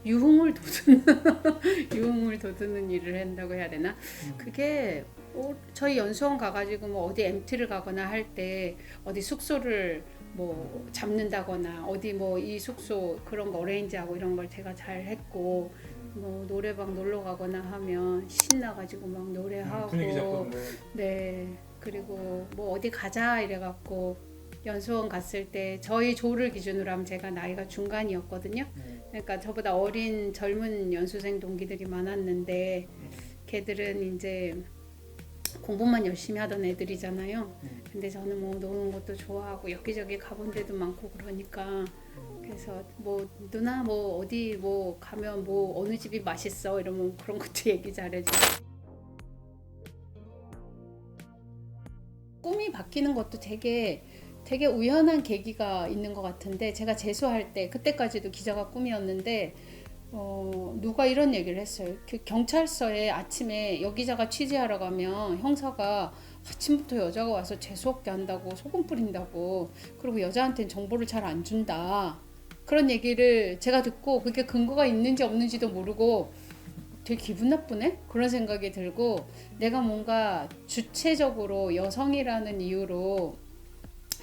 유흥을 돋우는 유흥을 돋우는 일을 한다고 해야 되나? 그게 저희 연수원 가가지고 뭐 어디 MT를 가거나 할 때 어디 숙소를 뭐 잡는다거나 어디 뭐 이 숙소 그런 거 어레인지하고 이런 걸 제가 잘 했고 뭐 노래방 놀러 가거나 하면 신나가지고 막 노래하고 분위기 잡고 네 그리고 뭐 어디 가자 이래갖고 연수원 갔을 때 저희 조를 기준으로 하면 제가 나이가 중간이었거든요. 그러니까 저보다 어린 젊은 연수생 동기들이 많았는데 걔들은 이제 공부만 열심히 하던 애들이잖아요. 근데 저는 뭐 노는 것도 좋아하고 여기저기 가본 데도 많고 그러니까 그래서 뭐 누나 뭐 어디 뭐 가면 뭐 어느 집이 맛있어 이러면 그런 것도 얘기 잘해주고 꿈이 바뀌는 것도 되게 우연한 계기가 있는 것 같은데 제가 재수할 때 그때까지도 기자가 꿈이었는데 누가 이런 얘기를 했어요. 그 경찰서에 아침에 여기자가 취재하러 가면 형사가 아침부터 여자가 와서 재수없게 한다고 소금 뿌린다고 그리고 여자한테는 정보를 잘 안 준다 그런 얘기를 제가 듣고 그게 근거가 있는지 없는지도 모르고 되게 기분 나쁘네? 그런 생각이 들고 내가 뭔가 주체적으로 여성이라는 이유로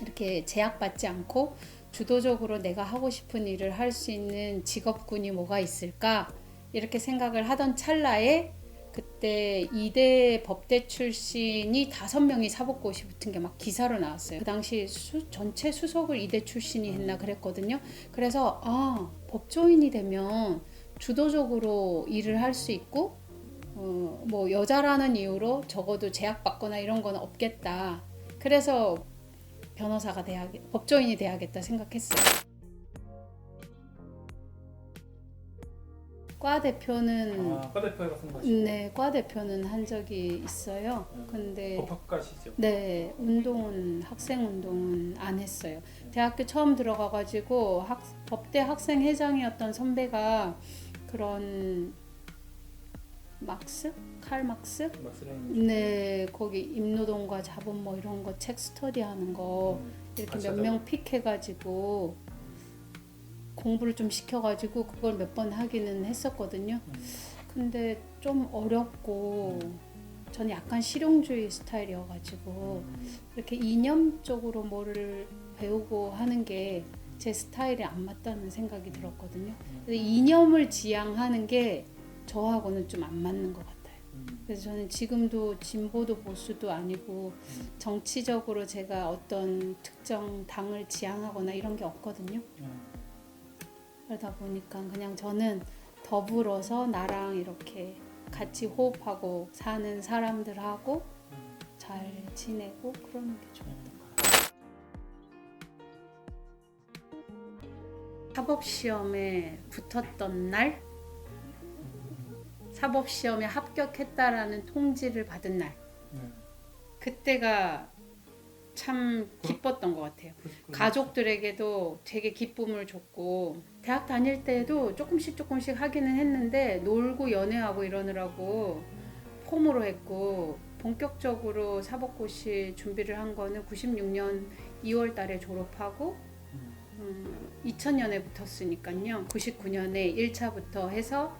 이렇게 제약받지 않고 주도적으로 내가 하고 싶은 일을 할 수 있는 직업군이 뭐가 있을까 이렇게 생각을 하던 찰나에 그때 이대 법대 출신이 5명이 사법고시 붙은 게 막 기사로 나왔어요. 그 당시 전체 수석을 이대 출신이 했나 그랬거든요. 그래서 법조인이 되면 주도적으로 일을 할 수 있고 뭐 여자라는 이유로 적어도 제약받거나 이런 건 없겠다. 그래서 변호사가 법조인이 돼야겠다 생각했어요. 과 대표는 과 대표 해봤던 거죠? 네, 과 대표는 한 적이 있어요. 근데 법학과시죠? 네, 학생 운동은 안 했어요. 대학교 처음 들어가가지고 법대 학생회장이었던 선배가 그런 칼 막스? 네, 거기 임노동과 자본 뭐 이런 거 책 스터디하는 거 이렇게 몇 명 픽해가지고 공부를 좀 시켜가지고 그걸 몇 번 하기는 했었거든요. 근데 좀 어렵고 저는 약간 실용주의 스타일이어가지고 이렇게 이념적으로 뭐를 배우고 하는 게 제 스타일에 안 맞다는 생각이 들었거든요. 근데 이념을 지향하는 게 저하고는 좀 안 맞는 것 같아요. 그래서 저는 지금도 진보도 보수도 아니고 정치적으로 제가 어떤 특정 당을 지향하거나 이런 게 없거든요. 그러다 보니까 그냥 저는 더불어서 나랑 이렇게 같이 호흡하고 사는 사람들하고 잘 지내고 그러는 게 좋았던 것 같아요. 사법시험에 붙었던 날 사법시험에 합격했다라는 통지를 받은 날 그때가 참 기뻤던 것 같아요. 가족들에게도 되게 기쁨을 줬고 대학 다닐 때도 조금씩 하기는 했는데 놀고 연애하고 이러느라고 폼으로 했고 본격적으로 사법고시 준비를 한 거는 96년 2월 달에 졸업하고 2000년에 붙었으니까요. 99년에 1차부터 해서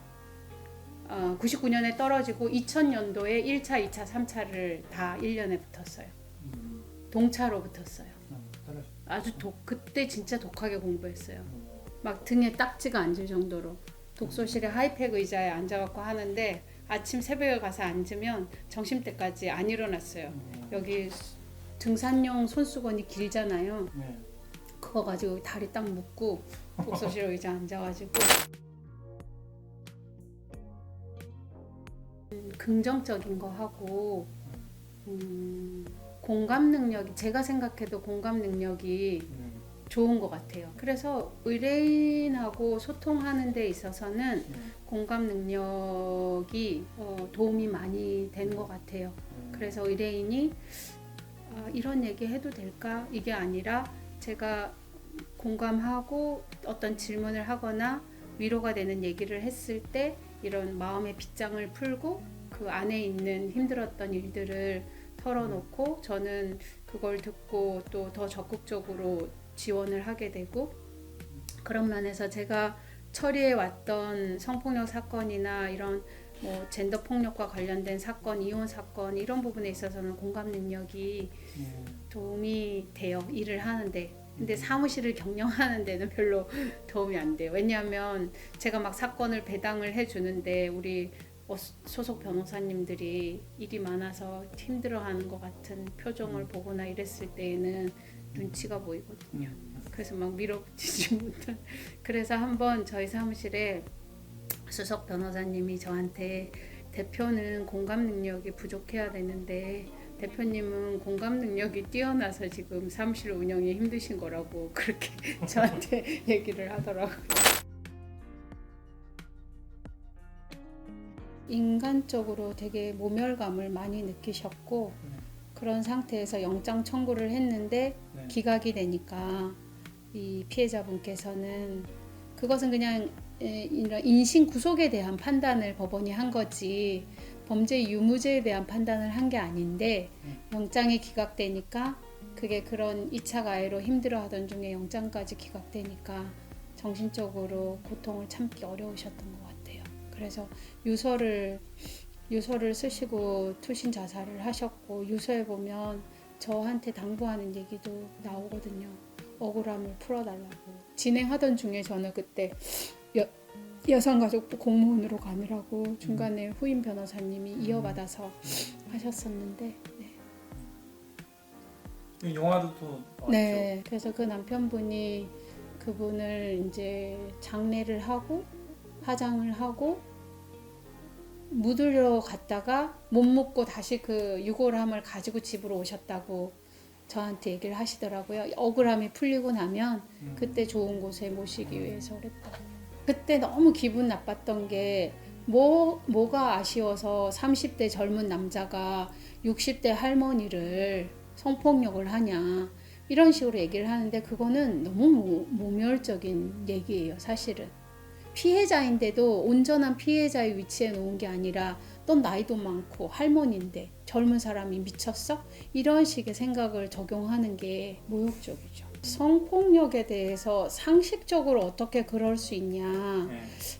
99년에 떨어지고 2000년도에 1차, 2차, 3차를 다 1년에 붙었어요. 동차로 붙었어요. 아주 그때 진짜 독하게 공부했어요. 막 등에 딱지가 앉을 정도로 독서실에 하이팩 의자에 앉아갖고 하는데 아침 새벽에 가서 앉으면 점심때까지 안 일어났어요. 여기 등산용 손수건이 길잖아요. 그거 가지고 다리 딱 묶고 독서실 의자 앉아가지고 긍정적인 거 하고 공감 능력이 제가 생각해도 공감 능력이 좋은 것 같아요. 그래서 의뢰인하고 소통하는 데 있어서는 공감 능력이 도움이 많이 되는 것 같아요. 그래서 의뢰인이 이런 얘기 해도 될까? 이게 아니라 제가 공감하고 어떤 질문을 하거나 위로가 되는 얘기를 했을 때 이런 마음의 빗장을 풀고 그 안에 있는 힘들었던 일들을 털어놓고 저는 그걸 듣고 또 더 적극적으로 지원을 하게 되고 그런 면에서 제가 처리해 왔던 성폭력 사건이나 이런 뭐 젠더 폭력과 관련된 사건, 이혼 사건 이런 부분에 있어서는 공감 능력이 도움이 돼요. 일을 하는데. 근데 사무실을 경영하는 데는 별로 도움이 안 돼요. 왜냐하면 제가 막 사건을 배당을 해주는데 우리 소속 변호사님들이 일이 많아서 힘들어하는 것 같은 표정을 보거나 이랬을 때에는 눈치가 보이거든요. 그래서 막 밀어붙이지 못한. 그래서 한번 저희 사무실에 수석 변호사님이 저한테 대표는 공감 능력이 부족해야 되는데 대표님은 공감 능력이 뛰어나서 지금 사무실 운영이 힘드신 거라고 그렇게 저한테 얘기를 하더라고요. 인간적으로 되게 모멸감을 많이 느끼셨고 그런 상태에서 영장 청구를 했는데 기각이 되니까 이 피해자분께서는 그것은 그냥 이런 인신 구속에 대한 판단을 법원이 한 거지 범죄 유무죄에 대한 판단을 한 게 아닌데 영장이 기각되니까 그게 그런 2차 가해로 힘들어하던 중에 영장까지 기각되니까 정신적으로 고통을 참기 어려우셨던 것 같아요. 그래서 유서를 쓰시고 투신 자살을 하셨고 유서에 보면 저한테 당부하는 얘기도 나오거든요. 억울함을 풀어달라고. 진행하던 중에 저는 그때 여성가족부 공무원으로 가느라고 중간에 후임 변호사님이 이어받아서 하셨었는데 영화도 또 나왔죠. 네, 그래서 그 남편분이 그분을 이제 장례를 하고 화장을 하고 묻으러 갔다가 못 묻고 다시 그 유골함을 가지고 집으로 오셨다고 저한테 얘기를 하시더라고요. 억울함이 풀리고 나면 그때 좋은 곳에 모시기 위해서 그랬다고. 그때 너무 기분 나빴던 게 뭐가 아쉬워서 30대 젊은 남자가 60대 할머니를 성폭력을 하냐 이런 식으로 얘기를 하는데 그거는 너무 모멸적인 얘기예요. 사실은 피해자인데도 온전한 피해자의 위치에 놓은 게 아니라 넌 나이도 많고 할머니인데 젊은 사람이 미쳤어? 이런 식의 생각을 적용하는 게 모욕적이죠. 성폭력에 대해서 상식적으로 어떻게 그럴 수 있냐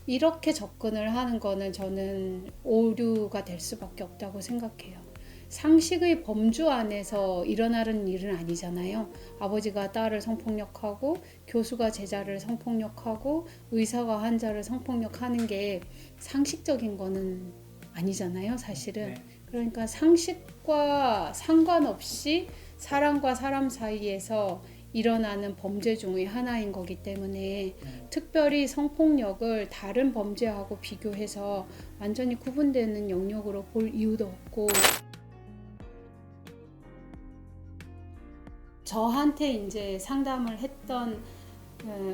이렇게 접근을 하는 거는 저는 오류가 될 수밖에 없다고 생각해요. 상식의 범주 안에서 일어나는 일은 아니잖아요. 아버지가 딸을 성폭력하고 교수가 제자를 성폭력하고 의사가 환자를 성폭력하는 게 상식적인 거는 아니잖아요, 사실은. 그러니까 상식과 상관없이 사람과 사람 사이에서 일어나는 범죄 중의 하나인 거기 때문에 특별히 성폭력을 다른 범죄하고 비교해서 완전히 구분되는 영역으로 볼 이유도 없고 저한테 이제 상담을 했던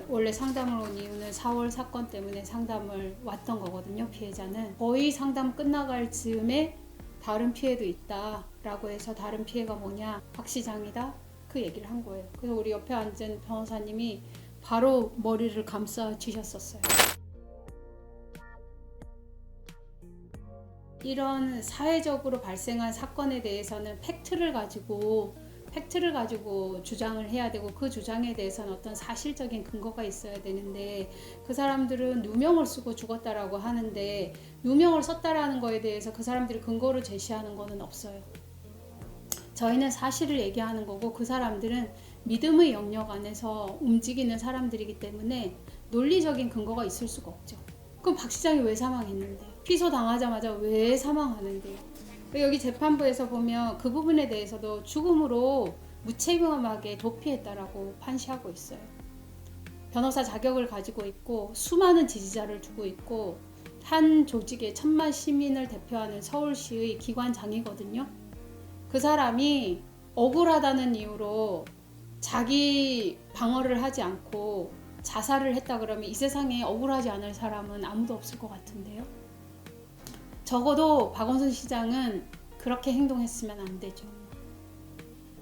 원래 상담을 온 이유는 4월 사건 때문에 상담을 왔던 거거든요. 피해자는 거의 상담 끝나갈 즈음에 다른 피해도 있다라고 해서 다른 피해가 뭐냐 박 시장이다 그 얘기를 한 거예요. 그래서 우리 옆에 앉은 변호사님이 바로 머리를 감싸 주셨었어요. 이런 사회적으로 발생한 사건에 대해서는 팩트를 가지고 주장을 해야 되고 그 주장에 대해서는 어떤 사실적인 근거가 있어야 되는데 그 사람들은 누명을 쓰고 죽었다라고 하는데 누명을 썼다라는 거에 대해서 그 사람들이 근거를 제시하는 거는 없어요. 저희는 사실을 얘기하는 거고 그 사람들은 믿음의 영역 안에서 움직이는 사람들이기 때문에 논리적인 근거가 있을 수가 없죠. 그럼 박 시장이 왜 사망했는데요? 피소당하자마자 왜 사망하는데요? 여기 재판부에서 보면 그 부분에 대해서도 죽음으로 무책임하게 도피했다라고 판시하고 있어요. 변호사 자격을 가지고 있고 수많은 지지자를 두고 있고 한 조직의 1000만 시민을 대표하는 서울시의 기관장이거든요. 그 사람이 억울하다는 이유로 자기 방어를 하지 않고 자살을 했다 그러면 이 세상에 억울하지 않을 사람은 아무도 없을 것 같은데요. 적어도 박원순 시장은 그렇게 행동했으면 안 되죠.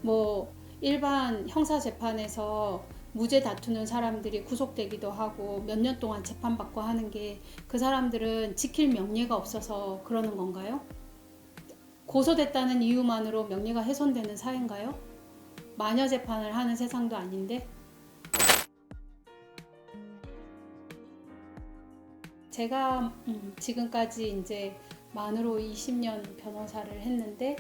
뭐 일반 형사 재판에서 무죄 다투는 사람들이 구속되기도 하고 몇 년 동안 재판받고 하는 게 그 사람들은 지킬 명예가 없어서 그러는 건가요? 고소됐다는 이유만으로 명예가 훼손되는 사회인가요? 마녀 재판을 하는 세상도 아닌데 제가 지금까지 이제 만으로 20년 변호사를 했는데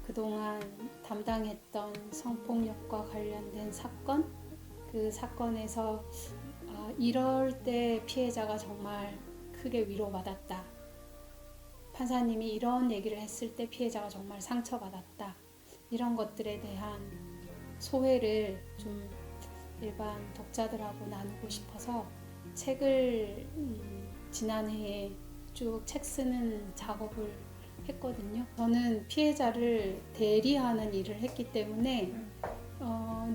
그동안 담당했던 성폭력과 관련된 사건, 그 사건에서 이럴 때 피해자가 정말 크게 위로받았다. 판사님이 이런 얘기를 했을 때 피해자가 정말 상처받았다. 이런 것들에 대한 소회를 좀 일반 독자들하고 나누고 싶어서 책을 지난해에 쭉 책 쓰는 작업을 했거든요. 저는 피해자를 대리하는 일을 했기 때문에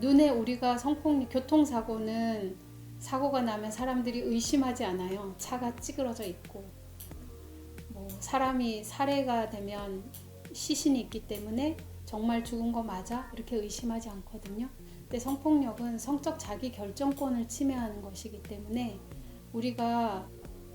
눈에 우리가 성폭력, 교통사고는 사고가 나면 사람들이 의심하지 않아요. 차가 찌그러져 있고 뭐 사람이 살해가 되면 시신이 있기 때문에 정말 죽은 거 맞아? 이렇게 의심하지 않거든요. 근데 성폭력은 성적 자기 결정권을 침해하는 것이기 때문에 우리가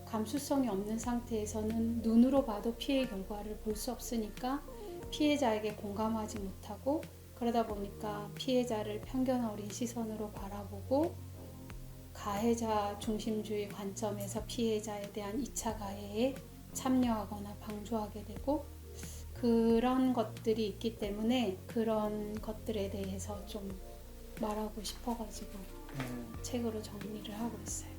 감수성이 없는 상태에서는 눈으로 봐도 피해 결과를 볼 수 없으니까 피해자에게 공감하지 못하고 그러다 보니까 피해자를 편견 어린 시선으로 바라보고 가해자 중심주의 관점에서 피해자에 대한 2차 가해에 참여하거나 방조하게 되고 그런 것들이 있기 때문에 그런 것들에 대해서 좀 말하고 싶어가지고 책으로 정리를 하고 있어요.